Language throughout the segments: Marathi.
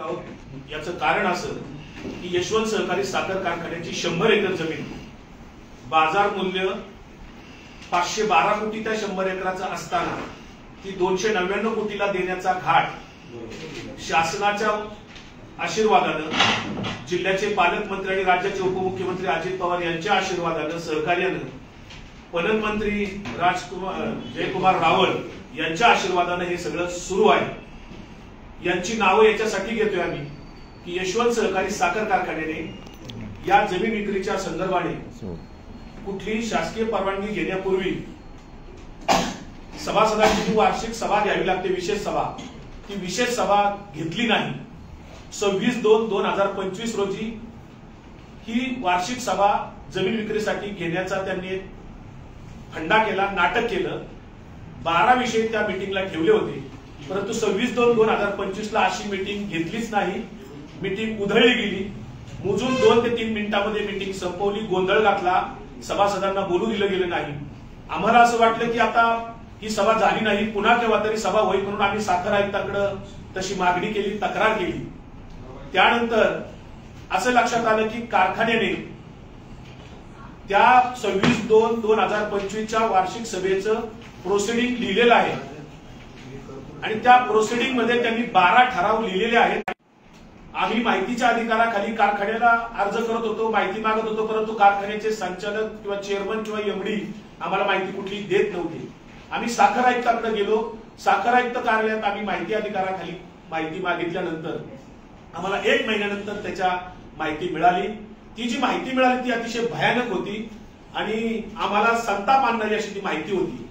निवडणूक आहोत। याचं कारण असं की यशवंत सहकारी साखर कारखान्याची 100 एकर जमीन बाजार मूल्य 512 कोटी त्या 100 एकराचा असताना ती 299 कोटीला देण्याचा घाट शासनाच्या आशीर्वादानं, जिल्ह्याचे पालकमंत्री आणि राज्याचे उपमुख्यमंत्री अजित पवार यांच्या आशीर्वादानं, सहकार्यानं, पणन मंत्री जयकुमार रावळ यांच्या आशीर्वादानं हे सगळं सुरू आहे। यांची नावं याच्यासाठी घेतोय आम्ही की यशवंत सहकारी साखर कारखान्याने या जमीन विक्रीच्या संदर्भाने कुठलीही शासकीय परवानगी घेण्यापूर्वी सभासदांची जी वार्षिक सभा घ्यावी लागते, विशेष सभा, ती विशेष सभा घेतली नाही। 26/2/2025 रोजी ही वार्षिक सभा जमीन विक्रीसाठी घेण्याचा त्यांनी फंडा केला, नाटक केलं। 12 विषय त्या मीटिंगला ठेवले होते, परंतु 26/2/2025 ला अशी मीटिंग घेतलीच नाही। मीटिंग उधळली गेली। मोजून 2 ते 3 मिनिटांमध्ये मीटिंग संपवली, गोंधळ घातला, सभासदांना बोलू दिलं गेलं नाही। आम्हाला असं वाटलं की आता ही सभा झाली नाही, पुन्हा केव्हा तरी सभा होईल म्हणून आम्ही साखर आयुक्तांकडे तशी मागणी केली, तक्रार केली। त्यानंतर असं लक्षात आलं की कारखान्याने त्या 26/2/2025 च्या वार्षिक सभेचं प्रोसिडिंग लिहिलेलं आहे आणि त्या प्रोसिडिंग मध्ये त्यांनी 12 ठराव लिहिलेले आहेत। आम्ही माहितीच्या अधिकाराखाली कारखान्याला अर्ज करत होतो, माहिती मागत होतो, परंतु कारखान्याचे संचालक किंवा चेअरमन किंवा एमडी आम्हाला माहिती कुठली देत नव्हती। आम्ही साखर आयुक्तांकडे गेलो, साखर आयुक्त कार्यालयात आम्ही माहिती अधिकाराखाली माहिती मागितल्यानंतर आम्हाला 1 महिन्यानंतर त्याच्या माहिती मिळाली। ती जी माहिती मिळाली ती अतिशय भयानक होती आणि आम्हाला संताप आणणारी अशी ती माहिती होती।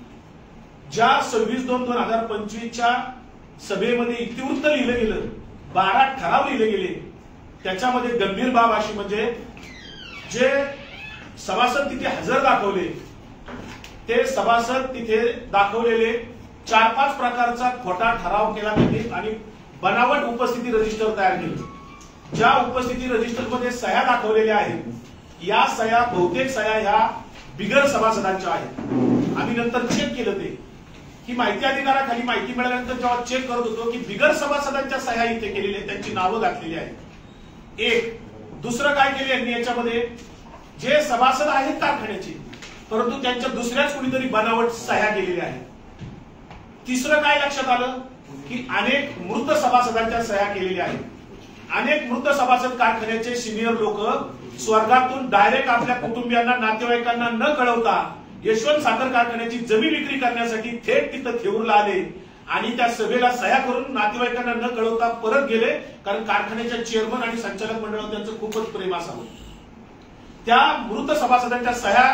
ज्या 26/2/2025 च्या सभेमध्ये इतिवृत्त लिहिलं गेलं, 12 ठराव लिहिले गेले, त्याच्यामध्ये गंभीर बाब अशी म्हणजे जे सभासद तिथे हजर दाखवले, ते सभासद तिथे दाखवलेले 4-5 प्रकारचा खोटा ठराव केला त्यांनी आणि बनावट उपस्थिती रजिस्टर तयार केले। ज्या उपस्थिती रजिस्टरमध्ये सह्या दाखवलेल्या आहेत, या सह्या बहुतेक सह्या ह्या बिगर सभासदांच्या आहेत। आम्ही नंतर चेक केलं ते की माहिती अधिकाराखाली माहिती मिळाल्यानंतर जेव्हा चेक करत होतो की बिगर सभासदांच्या सह्या इथे केलेल्या, त्यांची नावं घातलेली आहेत। एक दुसरं काय केले यांनी याच्यामध्ये, जे सभासद आहेत कारखान्याचे परंतु त्यांच्या दुसऱ्याच कुणीतरी बनावट सह्या केलेल्या आहेत। तिसरं काय लक्षात आलं की अनेक मृत सभासदांच्या सह्या केलेल्या आहेत। अनेक मृत सभासद कारखान्याचे सिनियर लोक स्वर्गातून डायरेक्ट आपल्या कुटुंबियांना, नातेवाईकांना न कळवता यशवंत साखर कारखान्याची जमीन विक्री करण्यासाठी थेट तिथं थेऊरला आले आणि त्या सभेला सह्या करून नातेवाईकांना न कळवता परत गेले, कारण कारखान्याच्या चेअरमन आणि संचालक मंडळावर त्यांचं खूपच प्रेम असावं। त्या मृत सभासदांच्या सह्या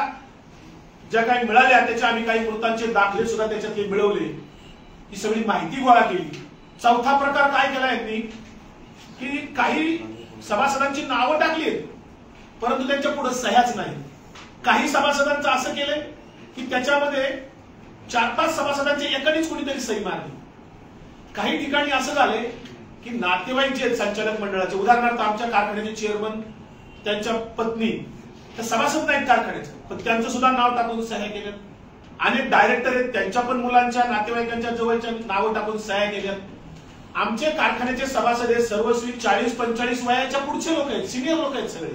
ज्या काही मिळाल्या त्याच्या आम्ही काही मृतांचे दाखले सुद्धा त्याच्यातले मिळवले, ही सगळी माहिती गोळा केली। चौथा प्रकार काय केला यांनी की काही सभासदांची नावं टाकली परंतु त्यांच्या पुढे सह्याच नाही। काही सभासदांचं असं केलंय की त्याच्यामध्ये 4-5 सभासदांचे एकानेच कुणीतरी सही मारली। काही ठिकाणी असं झालंय की नातेवाईक जे संचालक मंडळाचे, उदाहरणार्थ आमच्या कारखान्याचे चेअरमन, त्यांच्या पत्नी, त्या सभासद नाहीत कारखान्याचे, पण त्यांचं सुद्धा नाव टाकून सह्या केल्या। अनेक डायरेक्टर आहेत, त्यांच्या पण मुलांच्या, नातेवाईकांच्या जवळच्या नावं टाकून सह्या केल्या। आमचे कारखान्याचे सभासद हे सर्वस्वी 40-45 वयाच्या पुढचे लोक आहेत, सिनियर लोक आहेत सगळे,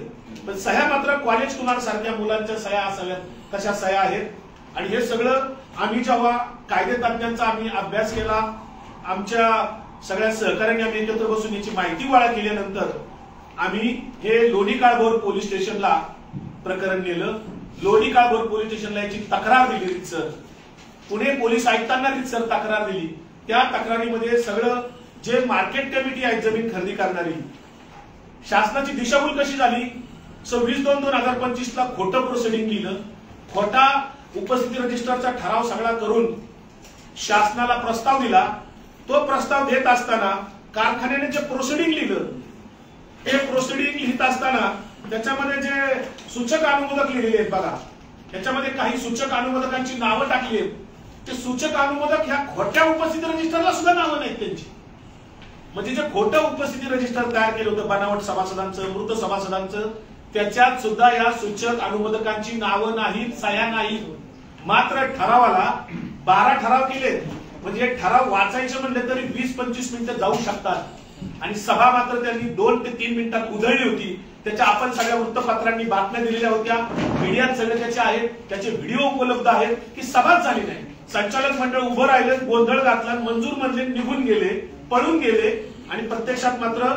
पण सह्या मात्र कॉलेज कुमार सारख्या मुलांच्या सह्या असाव्यात तशा सह्या आहेत। आणि हे सगळं आम्ही जेव्हा कायदे तज्ञांचा आम्ही अभ्यास केला, आमच्या सगळ्या सहकार्याने आम्ही एकत्र बसून याची माहिती गोळा केल्यानंतर आम्ही हे लोणी काळभोर पोलीस स्टेशनला प्रकरण नेलं। लोणी काळभोर पोलीस स्टेशनला याची तक्रार दिली रीतसर, पुणे पोलीस आयुक्तांना रीतसर तक्रार दिली। त्या तक्रारीमध्ये सगळं जे मार्केट कमिटी आहे जमीन खरेदी करणारी, शासनाची दिशाभूल कशी झाली, 26/2/2025 ला खोटं प्रोसिडिंग लिहिलं, खोटा उपस्थिती रजिस्टरचा ठराव सगळा करून शासनाला प्रस्ताव दिला। तो प्रस्ताव देत असताना कारखान्याने जे प्रोसिडिंग लिहिलं, ते प्रोसिडिंग लिहित असताना त्याच्यामध्ये जे सूचक अनुमोदक लिहिलेले आहेत बघा, त्याच्यामध्ये काही सूचक अनुमोदकांची नावं टाकली आहेत। ते सूचक अनुमोदक ह्या खोट्या उपस्थिती रजिस्टरला सुद्धा नावं नाहीत त्यांची। म्हणजे जे खोटं उपस्थिती रजिस्टर तयार केलं होतं बनावट सभासदांचं, मृत सभासदांचं, त्याच्यात सुद्धा या सूचक अनुमोदकांची नावं नाहीत, सह्या नाहीत। मात्र ठरावाला 12 ठराव केले, म्हणजे ठराव वाचायचे म्हणले तरी 20-25 मिनिटं जाऊ शकतात। आणि सभा मात्र त्यांनी 2 ते 3 मिनिटात उधळली होती. त्याच्या आपण सगळ्या वृत्तपत्रांनी बातम्या दिलेल्या होत्या, मीडियात सगळे त्याचे आहेत, त्याचे व्हिडिओ उपलब्ध आहेत की सभाच झाली नाही. संचालक मंडळ उभं राहिलं, गोंधळ घातला, मंजूर म्हणले, निघून गेले, पळून गेले आणि प्रत्यक्षात मात्र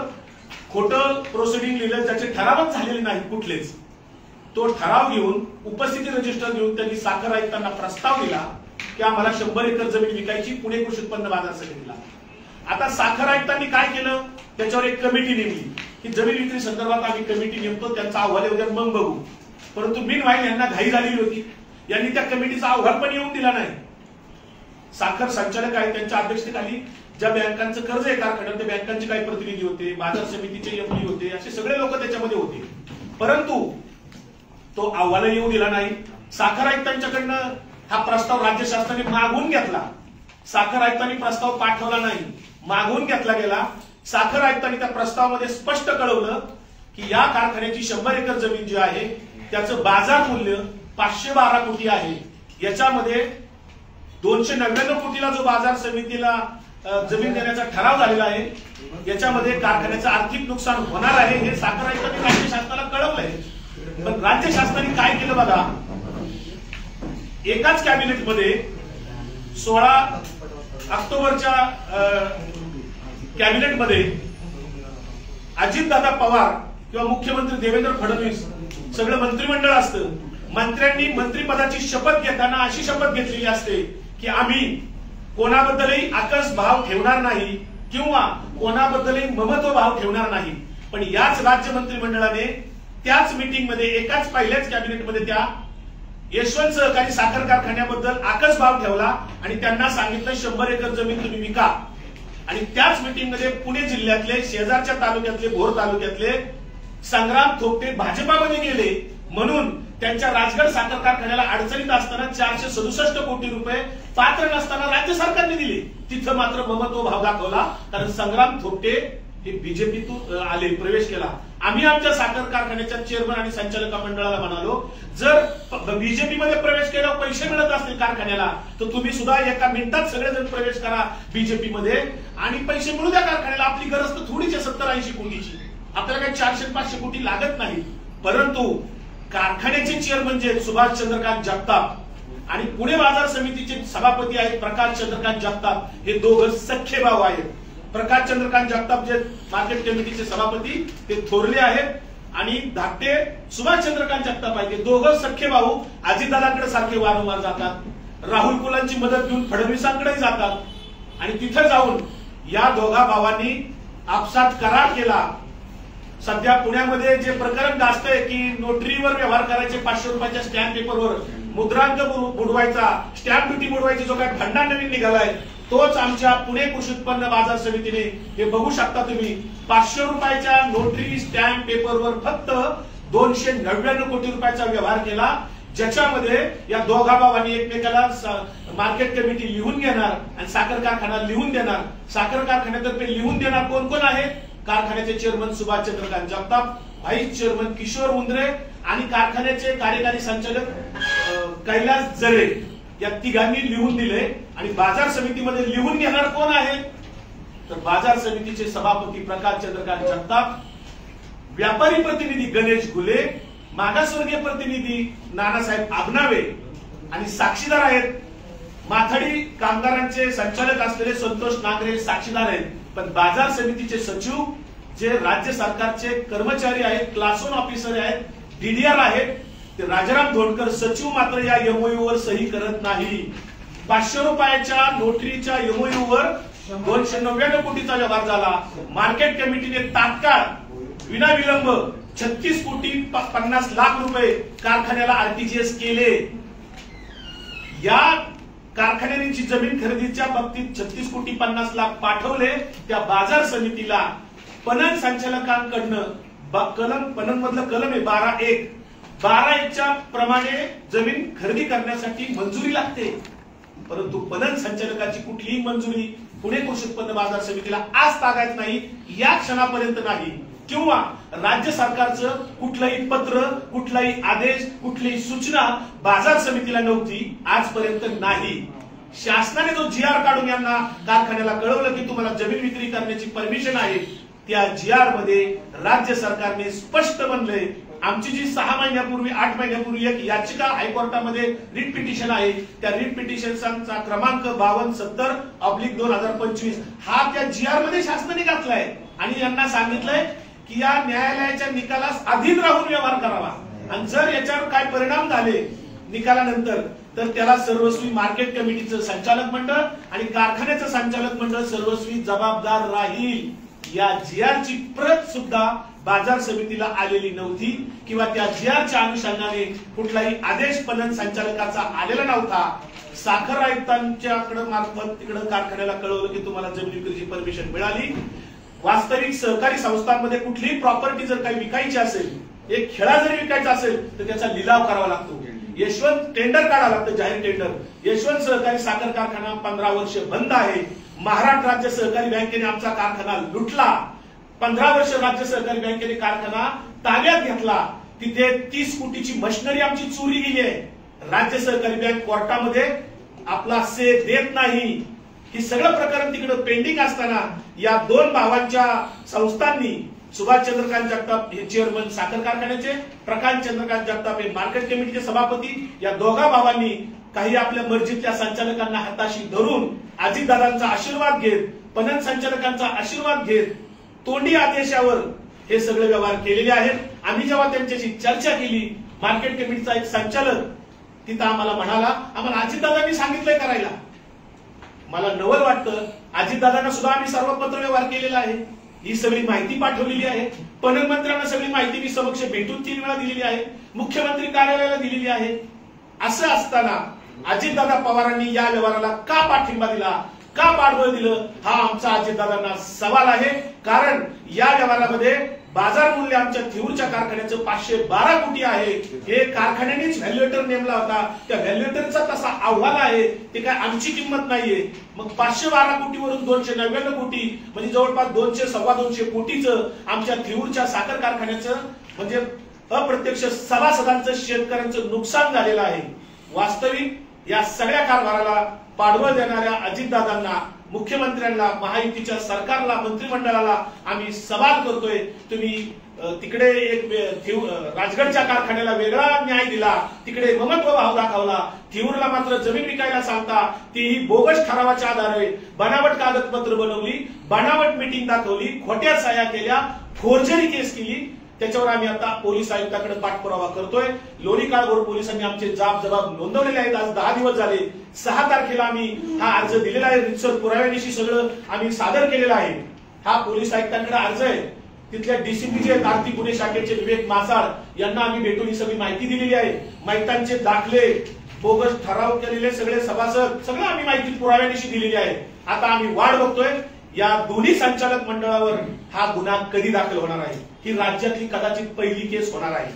खोटं प्रोसिडिंग लिहिलं, त्याचे ठरावच झालेले नाही कुठलेच. तो ठराव घेऊन उपस्थिती रजिस्टर घेऊन त्यांनी साखर आयुक्तांना प्रस्ताव दिला की आम्हाला 100 एकर जमीन विकायची पुणे कृषी उत्पन्न बाजार समितीला. आता साखर आयुक्तांनी काय केलं, त्याच्यावर एक कमिटी नेमली की जमीन विक्री संदर्भात आम्ही कमिटी नेमतो, त्यांचा अहवाल येऊ द्या मग बघू. परंतु बिनवाईल यांना घाई झालेली होती, यांनी त्या कमिटीचा अहवाल पण येऊन दिला नाही. साखर संचालक आहेत त्यांच्या अध्यक्षतेखाली ज्या बँकांचं कर्ज आहे कारखान्यात, त्या बँकांचे काही प्रतिनिधी होते, बाजार समितीचे एमडी होते, असे सगळे लोक त्याच्यामध्ये होते. परंतु तो अहवाल येऊ दिला नाही. साखर आयुक्तांच्याकडनं हा प्रस्ताव राज्य शासनाने मागून घेतला. साखर आयुक्तांनी प्रस्ताव पाठवला नाही, मागून घेतला गेला. साखर आयुक्तांनी त्या प्रस्तावामध्ये स्पष्ट कळवलं की या कारखान्याची 100 एकर जमीन जी आहे त्याचं बाजार मूल्य 512 कोटी आहे. याच्यामध्ये 299 कोटीला जो बाजार समितीला जमीन देण्याचा ठराव झालेला आहे, याच्यामध्ये कारखान्याचं आर्थिक नुकसान होणार आहे हे साखर आयुक्तांनी राज्य शासनाला कळवलंय. पण राज्य शासनाने काय केलं बघा, एकाच कॅबिनेटमध्ये 16 ऑक्टोबरच्या कॅबिनेटमध्ये अजितदादा पवार किंवा मुख्यमंत्री देवेंद्र फडणवीस सगळं मंत्रिमंडळ असतं. मंत्र्यांनी मंत्रिपदाची शपथ घेताना अशी शपथ घेतलेली असते की आम्ही कोणाबद्दलही आकस भाव ठेवणार नाही किंवा कोणाबद्दलही ममत्व भाव ठेवणार नाही. पण याच राज्य मंत्रिमंडळाने त्याच मीटिंगमध्ये एकाच पहिल्याच कॅबिनेटमध्ये त्या यशवंत सहकारी साखर कारखान्याबद्दल आकस भाव ठेवला आणि त्यांना सांगितलं 100 एकर जमीन तुम्ही विका. आणि त्याच मीटिंगमध्ये पुणे जिल्ह्यातले शेजारच्या तालुक्यातले भोर तालुक्यातले संग्राम थोपटे भाजपामध्ये गेले म्हणून त्यांच्या राजगड साखर कारखान्याला अडचणीत असताना 467 कोटी रुपये पात्र नसताना राज्य सरकारने दिले. तिथं मात्र ममत्व भाव दाखवला, कारण संग्राम थोपटे हे बीजेपीतून आले, प्रवेश केला. आम्ही आमच्या साखर कारखान्याच्या चेअरमन आणि संचालक मंडळाला म्हणालो, जर बीजेपी मध्ये प्रवेश केल्यावर पैसे मिळत असतील कारखान्याला तर तुम्ही सुद्धा एका मिनिटात सगळेजण प्रवेश करा बीजेपी मध्ये आणि पैसे मिळू द्या कारखान्याला. आपली गरज तर थोडीची 70-80 कोटीची, आपल्याला काही 400-500 कोटी लागत नाही. परंतु कारखान्याचे चेअरमन जे सुभाष चंद्रकांत जगताप आणि पुणे बाजार समितीचे सभापती आहेत प्रकाश चंद्रकांत जगताप, हे दोघं सख्खे भाऊ आहेत. प्रकाश चंद्रकांत जगताप जे मार्केट कमिटीचे सभापती ते थोरले आहेत आणि धाकटे सुभाष चंद्रकांत जगताप आहेत. हे दोघं सख्खे भाऊ अजितदादांकडे सारखे वारंवार जातात, राहुल कुलांची मदत घेऊन फडणवीसांकडे जातात आणि तिथे जाऊन या दोघा भावांनी आपसात करार केला. सध्या पुण्यामध्ये जे प्रकरण गाजतंय की नोटरीवर व्यवहार करायचे 500 रुपयाच्या स्टॅम्प पेपरवर, मुद्रांक बुडवायचा, स्टॅम्प ड्युटी बुडवायची, जो काही फंडा नवीन निघालाय तोच आमच्या पुणे कृषी उत्पन्न बाजार समितीने, हे बघू शकता तुम्ही, 500 रुपयाच्या नोटरी स्टॅम्प पेपरवर फक्त 299 कोटी रुपयाचा व्यवहार केला, ज्याच्यामध्ये या दोघा भावांनी एकमेकाला मार्केट कमिटी लिहून घेणार आणि साखर कारखाना लिहून देणार. साखर कारखान्यातर्फे लिहून देणार कोण कोण आहे? कारखान्याचे chairman Subhash Chandrakant Jagtap, vice chairman Kishor Undre आणि कारखान्याचे कार्यकारी संचालक कैलास जरे, या तिघांनी लिहून दिले. आणि बाजार समितीमध्ये लिहून घेणार कोण आहे? तर बाजार समितीचे सभापती प्रकाश चंद्रकांत जगताप, व्यापारी प्रतिनिधी गणेश घुले, मागासवर्गीय प्रतिनिधी नानासाहेब आबनावे आणि साक्षीदार आहेत माथाडी कामगारांचे संचालक असलेले संतोष नागरे साक्षीदार आहेत. पण बाजार समितीचे सचिव जे राज्य सरकारचे कर्मचारी आहेत, क्लास 1 ऑफिसर आहेत, डीडीआर आहेत, ते राजाराम धोंडकर सचिव मात्र या एमओयू वर सही करत नाही. 500 रुपयाच्या नोटरीच्या एमओयू वर 299 कोटीचा व्यवहार झाला. मार्केट कमिटीने तात्काळ विनाविलंब 36 कोटी 50 लाख रुपये कारखान्याला आरटीजीएस केले. या कारखान्याने जी जमीन खरेदीच्या बाबतीत 36 कोटी 50 लाख पाठवले त्या बाजार समितीला पणन संचालकांकडनं पणन मधलं कलम आहे 12(1) प्रमाणे जमीन खरेदी करण्यासाठी मंजुरी लागते. परंतु पणन संचालकाची कुठलीही मंजुरी पुणे कृषी उत्पन्न बाजार समितीला आज तागायत नाही, या क्षणापर्यंत नाही. किंवा राज्य सरकारचं कुठलंही पत्र, कुठलाही आदेश, कुठलीही सूचना बाजार समितीला नव्हती, आजपर्यंत नाही. शासनाने जो GR काढून यांना कारखान्याला कळवलं की तुम्हाला जमीन विक्री करण्याची परमिशन आहे, त्या GR मध्ये राज्य सरकारने स्पष्ट म्हणलंय, आमची जी 6 महिन्यापूर्वी 8 महिन्यापूर्वी एक याचिका हायकोर्टामध्ये रिट पिटिशन आहे, त्या रिट पिटिशनचा क्रमांक 5270/2025 हा त्या GR मध्ये शासनाने घातलाय आणि यांना सांगितलंय की या न्यायालयाच्या निकालास अधीन राहून व्यवहार करावा आणि जर याच्यावर काय परिणाम झाले निकालानंतर तर त्याला सर्वस्वी मार्केट कमिटीचं संचालक मंडळ आणि कारखान्याचं संचालक मंडळ सर्वस्वी जबाबदार राहील। या GR ची प्रत सुद्धा बाजार समितीला आलेली नव्हती किंवा त्या GR च्या अनुषंगाने कुठलाही आदेश पणन संचालकाचा आलेला नव्हता। साखर आयुक्तांच्याकडे मार्फत तिकडे कारखान्याला कळवलं की तुम्हाला जमीन विक्रीची परमिशन मिळाली। वास्तविक सहकारी संस्थांमध्ये कुठलीही प्रॉपर्टी जर काही विकायची असेल, एक खेळा जरी विकायचा असेल तर त्याचा लिलाव करावा लागतो, यशवंत टेंडर काढावं लागतं, जाहीर टेंडर। यशवंत सहकारी साखर कारखाना 15 वर्ष बंद आहे। महाराष्ट्र राज्य सहकारी बँकेने आमचा कारखाना लुटला, 15 वर्ष राज्य सहकारी बँकेने कारखाना ताब्यात घेतला, तिथे 30 कोटीची मशिनरी आमची चोरी गेली आहे। राज्य सहकारी बँक कोर्टामध्ये आपला से देत नाही। ही सगळं प्रकरण तिकडे पेंडिंग असताना या दोन भावांच्या संस्थांनी, सुभाष चंद्रकांत जगताप हे चेअरमन साखर कारखान्याचे, प्रकाश चंद्रकांत जगताप हे मार्केट कमिटीचे सभापती, या दोघा भावांनी काही आपल्या मर्जीतल्या संचालकांना हाताशी धरून अजितदादांचा आशीर्वाद घेत, पणन संचालकांचा आशीर्वाद घेत तोंडी आदेशावर हे सगळे व्यवहार केलेले आहेत। आम्ही जेव्हा त्यांच्याशी चर्चा केली, मार्केट कमिटीचा एक संचालक तिथं आम्हाला म्हणाला, आम्हाला अजितदादांनी सांगितलंय करायला। मला नवल वाटतं, अजितदादांना सुद्धा आम्ही सर्व पत्र व्यवहार केलेला आहे, ही सगळी माहिती पाठवलेली आहे। पणन मंत्र्यांना सगळी माहिती मी समक्ष भेटून 3 वेळा दिलेली आहे, मुख्यमंत्री कार्यालयाला दिलेली आहे। असं असताना अजितदादा पवारांनी या व्यवहाराला का पाठिंबा दिला, का पाठबळ दिलं, हा आमचा अजितदादांना सवाल आहे। कारण या व्यवहारामध्ये बाजार मूल्य आमच्या थिऊरच्या कारखान्याचं 512 कोटी आहे। हे कारखान्यानेच व्हॅल्युएटर नेमला होता, त्या व्हॅल्युएटरचा तसा अहवाल आहे, ते काय आमची किंमत नाहीये। मग 512 कोटीवरून 299 कोटी म्हणजे जवळपास 200-250 कोटीचं आमच्या थिऊरच्या साखर कारखान्याचं म्हणजे अप्रत्यक्ष सभासदांचं, शेतकऱ्यांचं नुकसान झालेलं आहे। वास्तविक या सगळ्या कारभाराला पाठबळ देणाऱ्या अजितदादांना, मुख्यमंत्र्यांना, महायुतीच्या सरकारला, मंत्रिमंडळाला आम्ही सवाल करतोय, तुम्ही तिकडे एक राजगडच्या कारखान्याला वेगळा न्याय दिला, तिकडे ममत्व भाव दाखवला, थिऊरला मात्र जमीन विकायला सांगता तीही बोगस ठरावाच्या आधारे बनावट कागदपत्र बनवली, बनावट मीटिंग दाखवली, खोट्या सह्या केल्या, फोर्जरी केस केली। त्याच्यावर आम्ही आता पोलीस आयुक्ताकडे पाठपुरावा करतोय। लोणी काळभोर पोलिसांनी आमचे जबाब नोंदवलेले आहेत। आज 10 दिवस झाले, 6 तारखेला आम्ही हा अर्ज दिलेला आहे, रितसर पुराव्यानिशी सगळं आम्ही सादर केलेला आहे। हा पोलीस आयुक्तांकडे अर्ज आहे। तिथल्या डीसीपी जे आरती पुणे शाखेचे विवेक मासाळ यांना आम्ही भेटून ही सगळी माहिती दिलेली आहे। माहितांचे दाखले, बोगस ठराव केलेले सगळे सभासद, सगळं आम्ही माहिती पुराव्यानिशी दिलेली आहे। आता आम्ही वाट बघतोय या दोन्ही संचालक मंडळावर हा गुन्हा कधी दाखल होणार आहे। ही राज्यातली कदाचित पहिली केस होणार आहे।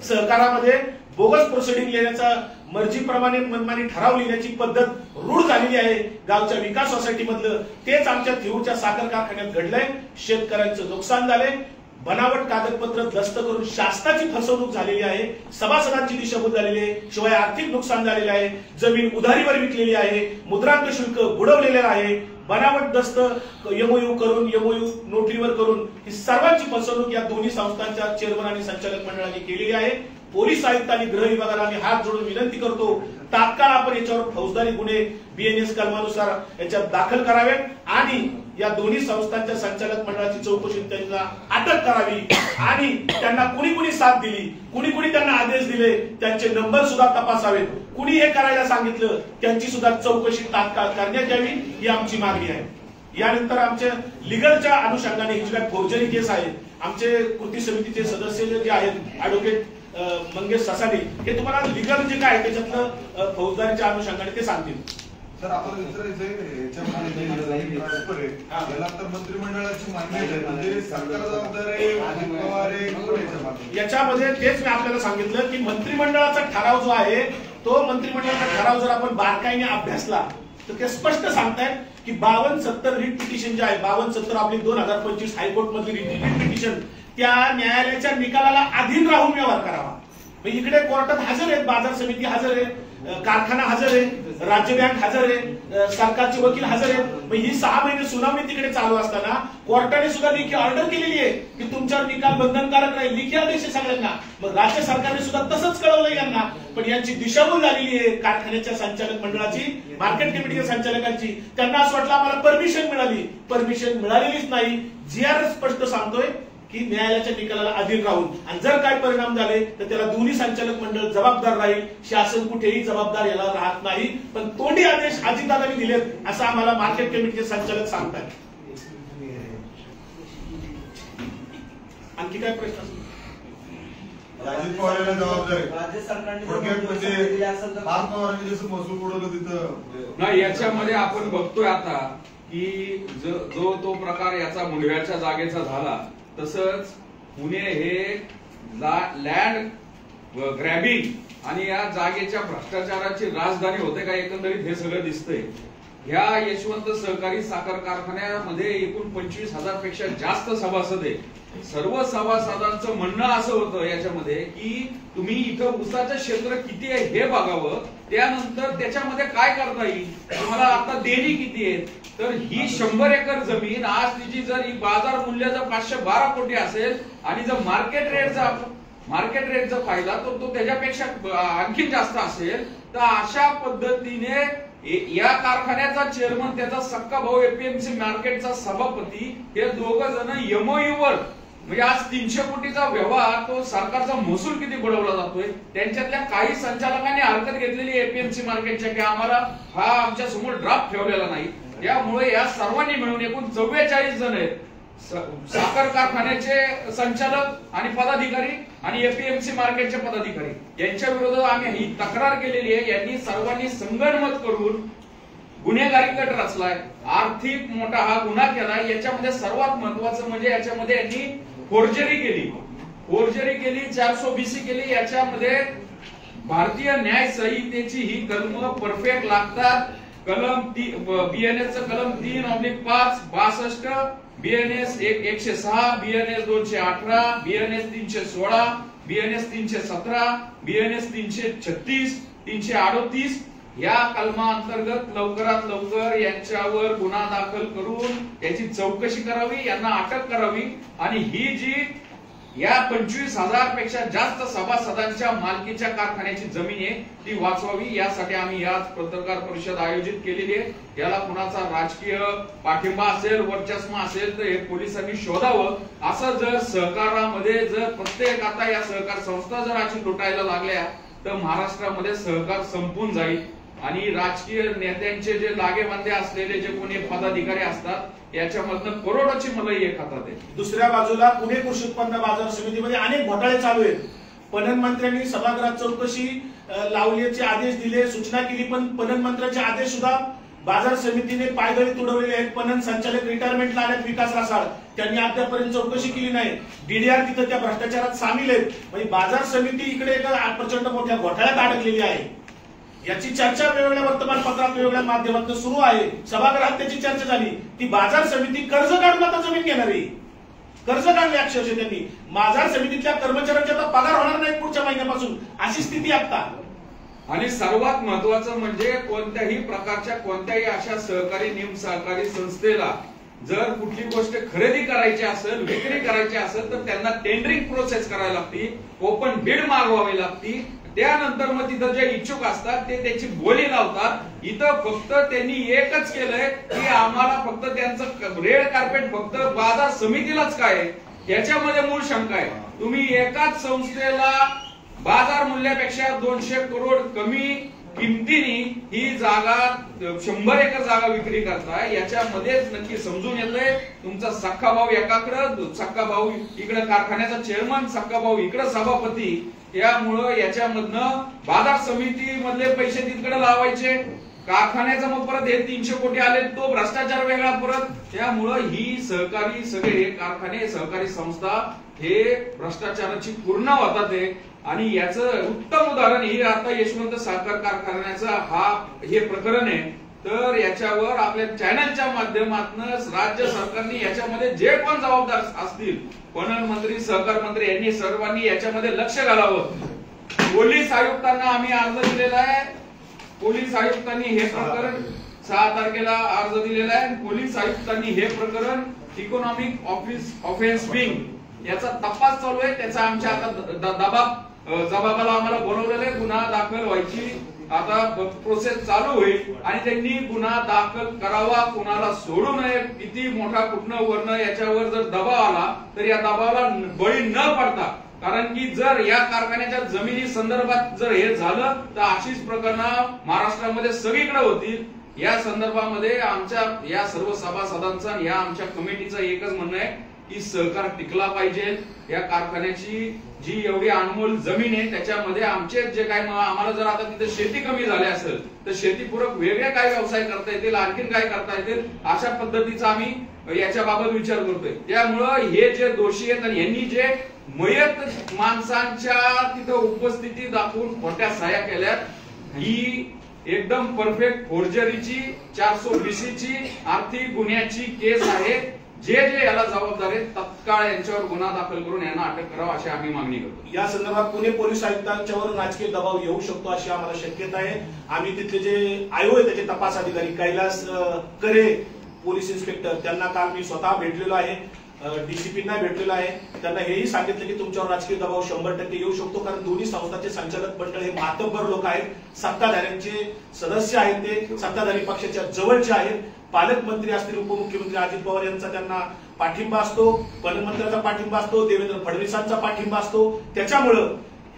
सहकारामध्ये बोगस प्रोसिडिंग लिहिण्याचा, मर्जीप्रमाणे मनमानी ठराव लिहिण्याची पद्धत रूढ झालेली आहे। गावच्या विकास सोसायटी मधलं तेच आमच्या थिऊरच्या साखर कारखान्यात घडलंय। शेतकऱ्यांचं नुकसान झालंय, बनावट कागदपत्र दस्त करून शासनाची फसवणूक झालेली आहे, सभासदांची दिशाभूल झालेली आहे, शिवाय आर्थिक नुकसान झालेलं आहे, जमीन उधारीवर विकलेली आहे, मुद्रांक शुल्क बुडवलेलं आहे, बनावट दस्त एमओयू करून, एमओयू नोटरीवर करून ही सर्वांची फसवणूक या दोन्ही संस्थांच्या चेअरमन आणि संचालक मंडळाने केलेली आहे। पोलीस आयुक्त आणि गृह विभागाला आम्ही हात जोडून विनंती करतो, तात्काळ आपण याच्यावर फौजदारी गुन्हे BNS कलमानुसार याच्यात दाखल करावेत आणि या दोन्ही संस्थांच्या संचालक मंडळाची चौकशी त्यांना अटक करावी आणि त्यांना कुणी कुणी साथ दिली, कुणी कुणी त्यांना आदेश दिले त्यांचे नंबर सुद्धा तपासावेत, कुणी हे करायला सांगितलं त्यांची सुद्धा चौकशी तात्काळ करण्यात यावी, ही आमची मागणी आहे। यानंतर आमच्या लिगलच्या अनुषंगाने ही जी फौजदारी केस आहे, आमचे कृती समितीचे सदस्य जे आहेत ऍडव्होकेट मंगेश ससाडी हे तुम्हाला लिगल जे काय त्याच्यातलं फौजदारीच्या अनुषंगाने ते सांगतील। सर आपण याला तर मंत्रिमंडळाची मान्यता आहे, म्हणजे सरकार जबाबदार आहे याच्यामध्ये तेच मी आपल्याला सांगितलं की मंत्रिमंडळाचा ठराव जो आहे तो मंत्रिमंडळाचा ठराव जर आपण बारकाईने अभ्यासला तर ते स्पष्ट सांगतायत की 5270 रिट पिटिशन जे आहे, 5270/2025 हायकोर्ट मधली रिट पिटिशन त्या न्यायालयाच्या निकालाला अधीन राहून व्यवहार करावा। इकडे कोर्टात हजर आहेत, बाजार समिती हजर आहे, कारखाना हजर आहे, राज्य बँक हजर आहे, सरकारचे वकील हजर आहेत. मग ही 6 महिने सुनावणी तिकडे चालू असताना कोर्टाने सुद्धा लेखी ऑर्डर केलेली आहे की तुमच्यावर निकाल बंधनकारक राहील, लेखी आदेश आहे सगळ्यांना. मग राज्य सरकारने सुद्धा तसंच कळवलं यांना. पण यांची दिशाभूल झालेली आहे कारखान्याच्या संचालक मंडळाची, मार्केट कमिटीच्या संचालकांची. त्यांना असं वाटलं आम्हाला परमिशन मिळाली, परमिशन मिळालेलीच नाही. GR स्पष्ट सांगतोय की न्यायालयाच्या निकालाला अधीन राहून, आणि जर काय परिणाम झाले तर त्याला दोन्ही संचालक मंडळ जबाबदार राहील, शासन कुठेही जबाबदार याला राहत नाही. पण तोंडी आदेश अजितदादांनी दिलेत असं आम्हाला मार्केट कमिटीचे संचालक सांगतात. आणखी काय प्रश्न असेल? अजित पवारांना जबाबदारी राज्य सरकारने फार पवारांनी जसं महसूल बुडवलं तिथं नाही. याच्यामध्ये आपण बघतोय आता की जो तो प्रकार याचा मुंडव्याच्या जागेचा झाला, तसंच पुणे हे लँड ग्रॅबिंग आणि या जागेच्या भ्रष्टाचाराची राजधानी होते का एकंदरीत हे सगळं दिसतंय. ह्या यशवंत सहकारी साखर कारखान्यामध्ये एकूण 25,000 पेक्षा जास्त सभासद आहे. सर्व सभासदांचं म्हणणं असं होतं याच्यामध्ये की तुम्ही इथं ऊसाचं क्षेत्र किती आहे हे बघावं, त्यानंतर त्याच्यामध्ये काय करता येईल, तुम्हाला आता देणी किती आहेत. तर ही 100 एकर जमीन आज तिची जर बाजार मूल्य जर 512 कोटी असेल आणि जर मार्केट रेट जर पाहिला तर तो त्याच्यापेक्षा आणखी जास्त असेल. तर अशा पद्धतीने या कारखान्याचा चेअरमन, त्याचा सक्का भाऊ एपीएमसी मार्केटचा सभापती, हे दोघं जण MOU वर, म्हणजे आज 300 कोटीचा व्यवहार, तो सरकारचा महसूल किती बुडवला जातोय. त्यांच्यातल्या काही संचालकांनी हरकत घेतलेली एपीएमसी मार्केटच्या की आम्हाला हा आमच्या समोर ड्राफ्ट ठेवलेला नाही. त्यामुळे या सर्वांनी मिळून एकूण 44 जण आहेत, साखर कारखान्याचे संचालक आणि पदाधिकारी आणि एपीएमसी मार्केटचे पदाधिकारी, यांच्या विरोधात आम्ही ही तक्रार केलेली आहे. यांनी सर्वांनी संगनमत करून गुन्हेगारी गट रचलाय, आर्थिक मोठा हा गुन्हा केलाय. याच्यामध्ये सर्वात महत्वाचं म्हणजे याच्यामध्ये यांनी फोर्जरी केली, 420 केली. याच्यामध्ये भारतीय न्याय संहितेची ही कलम परफेक्ट लागतात. कलम BNS कलम 3/5 62, BNS 106, BNS 218, BNS 316, BNS 317, BNS 336, 338 या कलमांतर्गत लवकरात लवकर यांच्यावर गुन्हा दाखल करून याची चौकशी करावी, यांना अटक करावी आणि ही जी या 25,000 पेक्षा जास्त सभासदांच्या मालकीच्या कारखान्याची जमीन आहे ती वाचवावी. यासाठी आम्ही आज पत्रकार परिषद आयोजित केलेली आहे. याला कुणाचा राजकीय पाठिंबा असेल, वर्चस्व असेल तर हे पोलिसांनी शोधावं. असं जर सहकारामध्ये जर प्रत्येक आता या सहकार संस्था जर अशी लुटायला लागल्या तर महाराष्ट्रामध्ये सहकार संपून जाईल आणि राजकीय नेत्यांचे जे लागेबांधे असलेले जे कोणी पदाधिकारी असतात याच्यामधनं करोडोची मलाई एक हातात आहे. दुसऱ्या बाजूला पुणे कृषी उत्पन्न बाजार समितीमध्ये अनेक घोटाळे चालू आहेत. पणन मंत्र्यांनी सभागृहात चौकशी लावण्याचे आदेश दिले, सूचना केली, पण पणन मंत्र्यांचे आदेश सुद्धा बाजार समितीने पायदळी तुडवलेले आहेत. पणन संचालक रिटायरमेंटला आल्यात विकास रासाळ, त्यांनी अद्यापर्यंत चौकशी केली नाही. DDR तिथं त्या भ्रष्टाचारात सामील आहेत. म्हणजे बाजार समिती इकडे एका प्रचंड मोठ्या घोटाळ्यात अडकलेली आहे. याची चर्चा वेगवेगळ्या वर्तमानपत्रात वेगवेगळ्या माध्यमातून सुरू आहे. सभागृहात त्याची चर्चा झाली. ती बाजार समिती कर्ज काढून आता जमीन घेणार आहे, कर्ज काढले अक्षरशः त्यांनी. बाजार समितीतल्या कर्मचाऱ्यांचा आता पगार होणार नाही पुढच्या महिन्यापासून, अशी स्थिती आता. आणि सर्वात महत्वाचं म्हणजे कोणत्याही प्रकारच्या कोणत्याही अशा सहकारी निमसहकारी संस्थेला जर कुठली गोष्ट खरेदी करायची असेल, विक्री करायची असेल तर त्यांना टेंडरिंग प्रोसेस करावी लागते, ओपन बिड मागवावी लागते. त्यानंतर मग तिथं जे इच्छुक असतात ते त्याची बोली लावतात. इथं फक्त त्यांनी एकच केलंय की आम्हाला फक्त त्यांचं रेड कार्पेट फक्त बाजार समितीलाच काय, याच्यामध्ये मूळ शंका आहे. तुम्ही एकाच संस्थेला बाजार मूल्यापेक्षा 200 करोड कमी किमतीने ही जागा 100 एकर जागा विक्री करताय. याच्यामध्येच नक्की समजून येतंय तुमचा सख्खा भाऊ एकाकडे, सख्खा भाऊ इकडे कारखान्याचा चेअरमन, सख्खा भाऊ इकडे सभापती. त्यामुळं याच्यामधनं बाजार समिती मधले पैसे तिकडे लावायचे, कारखान्याचा मग परत हे 300 कोटी आले तो भ्रष्टाचार वेगळा परत. त्यामुळं ही सहकारी सगळे कारखाने सहकारी संस्था हे भ्रष्टाचाराची पूर्ण होतात आहे. आणि याचं उत्तम उदाहरण हे आता यशवंत साखर कारखान्याचं हे प्रकरण आहे. तर याच्यावर आपल्या चॅनलच्या माध्यमातून राज्य सरकारने याच्यामध्ये जे कोण जबाबदार असतील, पणन मंत्री, सहकार मंत्री यांनी सर्वांनी याच्यामध्ये लक्ष घालावं. पोलीस आयुक्तांना आम्ही अर्ज दिलेला आहे पोलीस आयुक्तांनी हे प्रकरण 6 तारखेला अर्ज दिलेला आहे. पोलीस आयुक्तांनी हे प्रकरण इकॉनॉमिक ऑफेन्स विंग याचा तपास चालू आहे. त्याचा आमच्या आता जबाबाला आम्हाला बोलवलेलं आहे. गुन्हा दाखल व्हायची आता प्रोसेस चालू होईल आणि त्यांनी गुन्हा दाखल करावा, कुणाला सोडू नये. किती मोठा कुठनं वर्ण याच्यावर जर दबाव आला तर या दबावाला बळी न पडता, कारण की जर या कारखान्याच्या जमिनी संदर्भात जर हे झालं तर अशीच प्रकरणं महाराष्ट्रामध्ये सगळीकडे होतील. या संदर्भामध्ये आमच्या या सर्व सभासदांचा आणि या आमच्या कमिटीचं एकच म्हणणं आहे की सहकार टिकला पाहिजे. या कारखान्याची जी एवढी अनमोल जमीन आहे त्याच्यामध्ये आमचे जे काय आम्हाला जर आता तिथे शेती कमी झाली असेल तर शेतीपूरक वेगळे काय व्यवसाय करता येतील, आणखीन काय करता येतील, अशा पद्धतीचा आम्ही याच्या बाबत विचार करतोय. त्यामुळं हे जे दोषी आहेत आणि यांनी जे मयत माणसांच्या तिथं उपस्थिती दाखवून खोट्या सह्या केल्यात, ही एकदम परफेक्ट फोर्जरीची 420 ची आर्थिक गुन्ह्याची केस आहे. जे याला जबाबदार आहेत तत्काळ यांच्यावर गुन्हा दाखल करून यांना अटक करावा अशी आम्ही मागणी करतो. या संदर्भात पुणे पोलीस आयुक्तांच्यावर राजकीय दबाव येऊ शकतो अशी आम्हाला शक्यता आहे. आम्ही तिथले जे आयोग आहे त्याचे तपास अधिकारी कैलास करे पोलीस इन्स्पेक्टर त्यांना काल मी स्वतः भेटलेलो आहे, डीसीपींना भेटलेलो आहे. त्यांना हेही सांगितलं की तुमच्यावर राजकीय दबाव 100% येऊ शकतो, कारण दोन्ही संस्थांचे संचालक मंडळ हे मातब्बर लोक आहेत, सत्ताधाऱ्यांचे सदस्य आहेत, ते सत्ताधारी पक्षाच्या जवळचे आहेत. पालकमंत्री असतील, उपमुख्यमंत्री अजित पवार यांचा त्यांना पाठिंबा असतो, पालकमंत्र्यांचा पाठिंबा असतो, देवेंद्र फडणवीसांचा पाठिंबा असतो. त्याच्यामुळं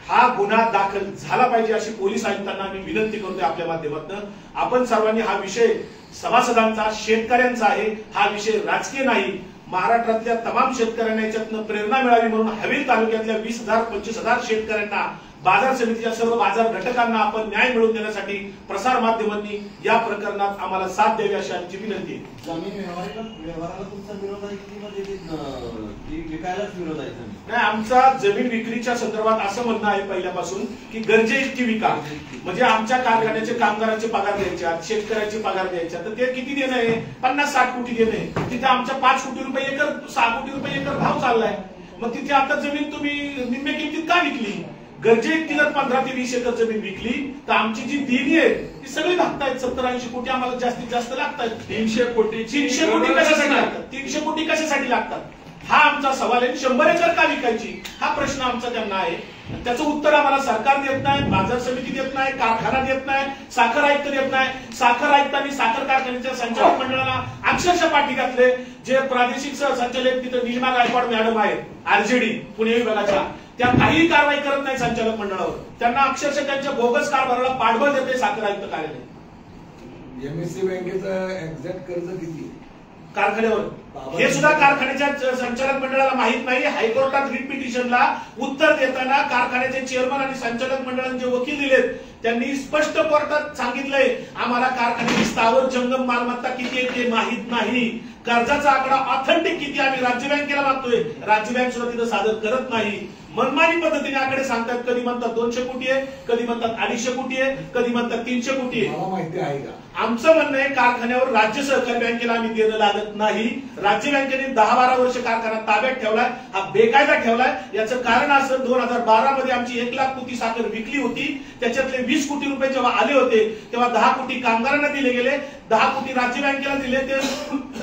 हा गुन्हा दाखल झाला पाहिजे अशी पोलीस आयुक्तांना आम्ही विनंती करतोय आपल्या माध्यमातून. आपण सर्वांनी हा विषय सभासदांचा, शेतकऱ्यांचा आहे, हा विषय राजकीय नाही. महाराष्ट्रातल्या तमाम शेतकऱ्यांना याच्यातनं प्रेरणा मिळावी म्हणून हवेली तालुक्यातल्या 20,000-25,000 शेतकऱ्यांना, बाजार समितीच्या सर्व बाजार घटकांना आपण न्याय मिळवून देण्यासाठी प्रसार माध्यमांनी या प्रकरणात आम्हाला साथ द्यावी अशी आमची विनंती आहे. जमीन व्यवहाराला तुमचा विरोध आहे की म्हणजे विकायलाच विरोध आहे? नाही, आमचा जमीन विक्रीच्या संदर्भात असं म्हणणं आहे पहिल्यापासून की गरजे इतकी विका, म्हणजे आमच्या कारखान्याचे कामगारांचे पगार द्यायच्या, शेतकऱ्यांचे पगार द्यायच्या, तर ते किती देणं आहे? 50-60 कोटी देणं आहे. तिथे आमच्या 5 कोटी रुपये एकर, 6 कोटी रुपये एकर भाव चाललाय. मग तिथे आता जमीन तुम्ही निम्म्या किमतीत का विकली? गरजे इतकी जर 15 ते 20 एकर जमीन विकली तर आमची जी देणी आहे ती सगळी लागतायत. 70-80 कोटी आम्हाला जास्तीत जास्त लागतात. 300 कोटी कशासाठी लागतात? 300 कोटी कशासाठी लागतात? हा आमचा सवाल आहे. 100 एकर का विकायची हा प्रश्न आमचा त्यांना आहे. त्याचं उत्तर आम्हाला सरकार देत नाही, बाजार समिती देत नाही, कारखाना देत नाही, साखर आयुक्त देत नाही. साखर आयुक्तांनी साखर कारखान्याच्या संचालक मंडळाला अक्षरशः पाठी घातले. जे प्रादेशिक संचालक तिथे निलिमा गायकवाड मॅडम आहेत आरजेडी पुणे विभागाच्या, त्या काहीही कारवाई करत नाही संचालक मंडळावर. त्यांना अक्षरशः त्यांच्या बोगस कारभाराला पाठबळ देते साखर आयुक्त कार्यालय. एमएससी बँकेचं एक्झॅक्ट कर्ज किती कारखान्यावर हे सुद्धा कारखान्याच्या संचालक मंडळाला माहित नाही. हायकोर्टात रिट पिटिशनला उत्तर देताना कारखान्याचे चेअरमन आणि संचालक मंडळाचे वकील दिलेत, त्यांनी स्पष्ट कोर्टात सांगितलंय आम्हाला कारखान्याची स्थावर जंगम मालमत्ता किती आहे ते माहित नाही. कर्जाचा आकडा ऑथेंटिक किती आम्ही राज्य बँकेला मागतोय, राज्य बँक सुद्धा तिथं सादर करत नाही. मनमानी पद्धतीने आकडे सांगतात. कधी म्हणतात 200 कोटी आहे, कधी म्हणतात 250 कोटी आहे, कधी म्हणतात 300 कोटी आहे. मला माहिती आहे का? आमचं म्हणणं आहे कारखान्यावर राज्य सहकारी बँकेला आम्ही देणं लागत नाही. राज्य बँकेने 10-12 वर्ष कारखाना ताब्यात ठेवलाय, हा बेकायदा ठेवलाय. याचं कारण असं 2012 मध्ये आमची 1 लाख कोटी साखर विकली होती. त्याच्यातले 20 कोटी रुपये जेव्हा आले होते तेव्हा 10 कोटी कामगारांना दिले गेले, 10 कोटी राज्य बँकेला दिले. ते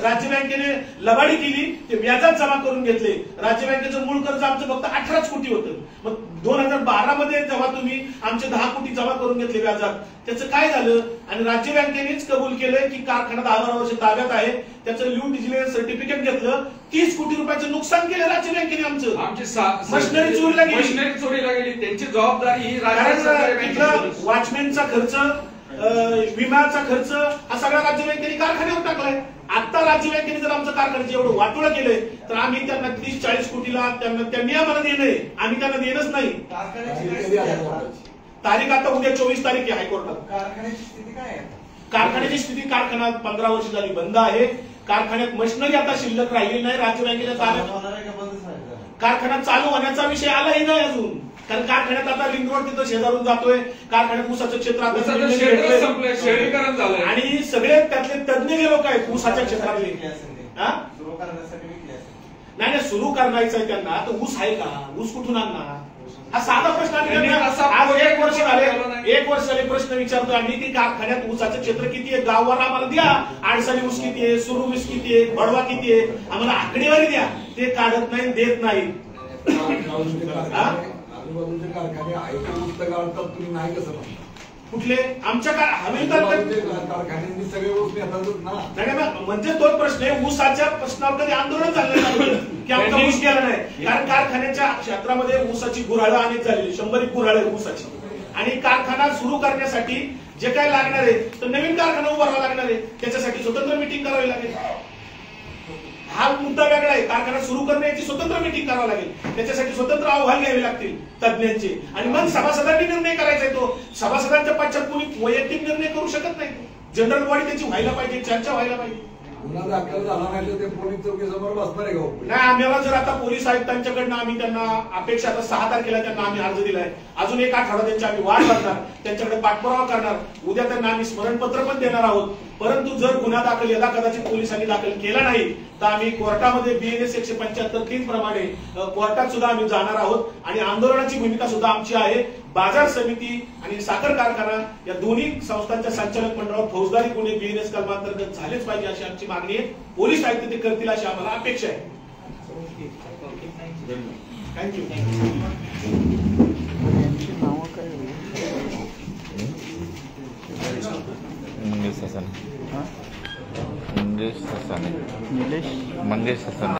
राज्य बँकेने लबाडी केली, ते व्याजात जमा करून घेतले. राज्य बँकेचं मूळ कर्ज आमचं फक्त 18 कोटी होतं. मग 2012 मध्ये जेव्हा तुम्ही आमचे 10 कोटी जमा करून घेतले व्याजात, त्याचं काय झालं? आणि राज्य बँकेनेच कबूल केलंय की कारखाना 10-12 वर्ष ताब्यात आहे. त्याचं ल्यू डिजिटल सर्टिफिकेट घेतलं. 30 कोटी रुपयाचं नुकसान केलं राज्य बँकेने. आमचं आमची मशिनरी चोरीला गेली, मशिनरी चोरीला गेली. त्यांची जबाबदारी ही राज्य वॉचमॅनचा खर्च, विम्याचा खर्च हा सगळा राज्य बँकेने कारखान्यावर टाकलाय. आता राज्य बँकेने जर आमचं कारखान्याचं एवढं वाटोळं केलंय तर आम्ही त्यांना 30-40 कोटीला त्यांनी आम्हाला देणं, आम्ही त्यांना देणंच नाही. तारीख आता उद्या 24 तारीख आहे हायकोर्टात. कारखान्याची स्थिती काय आहे? कारखान्याची स्थिती, कारखाना 15 वर्ष झाली बंद आहे. कारखान्यात मशिनरी आता शिल्लक राहिली नाही. राज्य बँकेच्या ताब्यात कारखाना चालू होण्याचा विषय आलाही नाही अजून, कारण कारखान्यात आता रिंग रोड तिथं शेजारून जातोय. कारखान्यात ऊसाचं क्षेत्र शहरीकरण झालंय आणि सगळे त्यातले तज्ञ जे लोक आहेत ऊसाच्या क्षेत्रातले, नाही नाही, सुरू करायचं आहे त्यांना, तर ऊस आहे का? ऊस कुठून आणणार? हा साधा प्रश्न आम्ही त्यांनी त्यांना- असा आज एक वर्ष केला झाले नाही. 1 वर्ष झाले प्रश्न विचारतो आम्ही की कारखान्यात ऊसाचं क्षेत्र किती आहे, गाववर आम्हाला द्या. आडसाली ऊस किती आहे, सुरू ऊस किती आहे, बडवा किती आहे, आम्हाला आकडेवारी द्या. ते काढत नाही, देत नाही. आजूबाजूचे कारखाने ऐकून पुस्तक काढतात, तुम्ही नाही कसं म्हणता? कुठले? आमच्या आजूबाजूचे कारखान्यांनी सगळे ऊस नेतातच ना. नाही म्हणजे तोच प्रश्न आहे. ऊसाच्या प्रश्नावर कधी आंदोलन झालं नाही की आमचा ऊस गेला नाही. कारण कारखान्याच्या क्षेत्रामध्ये ऊसाची गुऱ्हाळं अनेक झालेली, 100 गुऱ्हाळं ऊसाची. आणि कारखाना सुरू करण्यासाठी जे काय लागणार आहे, तर नवीन कारखाना उभारावा लागणार आहे. त्याच्यासाठी स्वतंत्र मिटिंग करावी लागेल. हा मुद्दा वेगळा आहे. कारखाना सुरू करण्याची स्वतंत्र मिटिंग करावं लागेल. त्याच्यासाठी स्वतंत्र अहवाल घ्यावे लागतील तज्ञांचे. आणि मग सभासदांनी निर्णय करायचा आहे. तो सभासदांच्या पश्चात कोणी वैयक्तिक निर्णय करू शकत नाही. जनरल बॉडी त्याची व्हायला पाहिजे, चर्चा व्हायला पाहिजे. गुन्हा दाखल झाला नाही तर ते पोलीस चौकीसमोर बसणार आहे का? नाही, आम्हाला जर आता पोलीस आयुक्तांच्याकडनं आम्ही त्यांना अपेक्षा, आता 6 तारखेला त्यांना आम्ही अर्ज दिलाय. अजून 1 आठवडा त्यांची आम्ही वाट बघणार, त्यांच्याकडे पाठपुरावा करणार. उद्या त्यांना आम्ही स्मरणपत्र पण देणार आहोत. परंतु जर गुन्हा दाखल यदा कदाचित पोलिसांनी दाखल केला नाही तर आम्ही कोर्टामध्ये BNS 175(3) प्रमाणे कोर्टात सुद्धा आम्ही जाणार आहोत. आणि आंदोलनाची भूमिका सुद्धा आमची आहे. बाजार समिती आणि साखर कारखाना या दोन्ही संस्थांच्या संचालक मंडळावर फौजदारी गुन्हे BNS कलमांतर्गत झालेच पाहिजे अशी आमची मागणी आहे. पोलीस आयुक्त ते करतील अशी आम्हाला अपेक्षा आहे. थँक्यू. मंगेश ससाने